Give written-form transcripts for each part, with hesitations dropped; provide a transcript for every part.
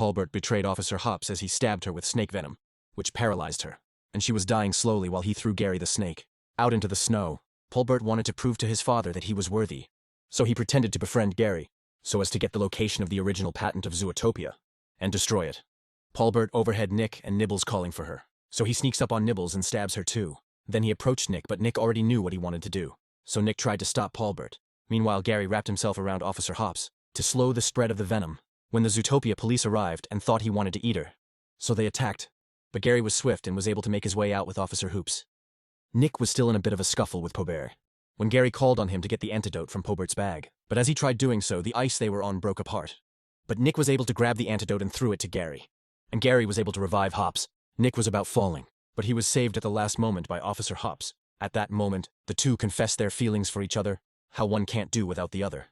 Paulbert betrayed Officer Hops as he stabbed her with snake venom, which paralyzed her, and she was dying slowly while he threw Gary the snake out into the snow. Paulbert wanted to prove to his father that he was worthy, so he pretended to befriend Gary, so as to get the location of the original patent of Zootopia, and destroy it. Paulbert overheard Nick and Nibbles calling for her, so he sneaks up on Nibbles and stabs her too. Then he approached Nick, but Nick already knew what he wanted to do, so Nick tried to stop Paulbert. Meanwhile, Gary wrapped himself around Officer Hops to slow the spread of the venom when the Zootopia police arrived and thought he wanted to eat her, so they attacked, but Gary was swift and was able to make his way out with Officer Hoops. Nick was still in a bit of a scuffle with Paulbert when Gary called on him to get the antidote from Paubert's bag, but as he tried doing so, the ice they were on broke apart. But Nick was able to grab the antidote and threw it to Gary, and Gary was able to revive Hops. Nick was about falling, but he was saved at the last moment by Officer Hops. At that moment, the two confessed their feelings for each other, how one can't do without the other.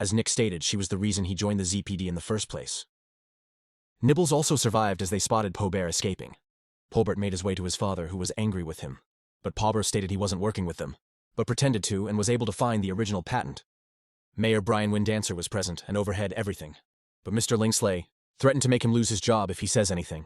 As Nick stated, she was the reason he joined the ZPD in the first place. Nibbles also survived as they spotted Paulbert escaping. Paulbert made his way to his father, who was angry with him, but Paulbert stated he wasn't working with them, but pretended to and was able to find the original patent. Mayor Brian Windancer was present and overheard everything, but Mr. Linksley threatened to make him lose his job if he says anything.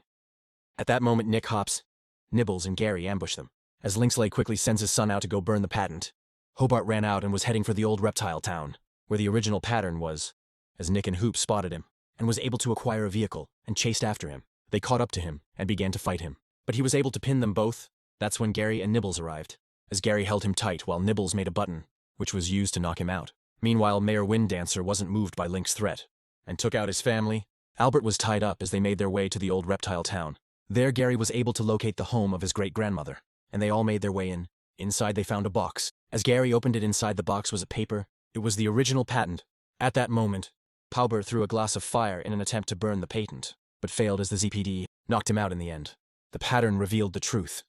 At that moment, Nick, Hops, Nibbles, and Gary ambush them, as Linksley quickly sends his son out to go burn the patent. Hobart ran out and was heading for the old reptile town, where the original pattern was, as Nick and Hoop spotted him, and was able to acquire a vehicle and chased after him. They caught up to him and began to fight him, but he was able to pin them both. That's when Gary and Nibbles arrived, as Gary held him tight while Nibbles made a button, which was used to knock him out. Meanwhile, Mayor Windancer wasn't moved by Link's threat, and took out his family. Albert was tied up as they made their way to the old reptile town. There, Gary was able to locate the home of his great-grandmother, and they all made their way in. Inside they found a box. As Gary opened it, inside the box was a paper. It was the original patent. At that moment, Paulbert threw a glass of fire in an attempt to burn the patent, but failed as the ZPD knocked him out in the end. The pattern revealed the truth,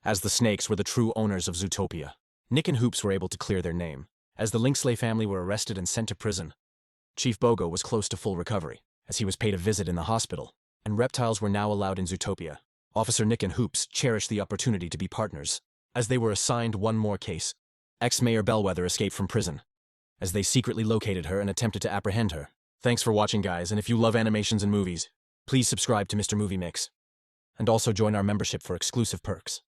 as the snakes were the true owners of Zootopia. Nick and Hoops were able to clear their name, as the Linksley family were arrested and sent to prison. Chief Bogo was close to full recovery, as he was paid a visit in the hospital, and reptiles were now allowed in Zootopia. Officer Nick and Hoops cherished the opportunity to be partners, as they were assigned one more case. Ex-Mayor Bellwether escaped from prison, as they secretly located her and attempted to apprehend her. Thanks for watching, guys, and if you love animations and movies, please subscribe to Mr. Movie Mix, and also join our membership for exclusive perks.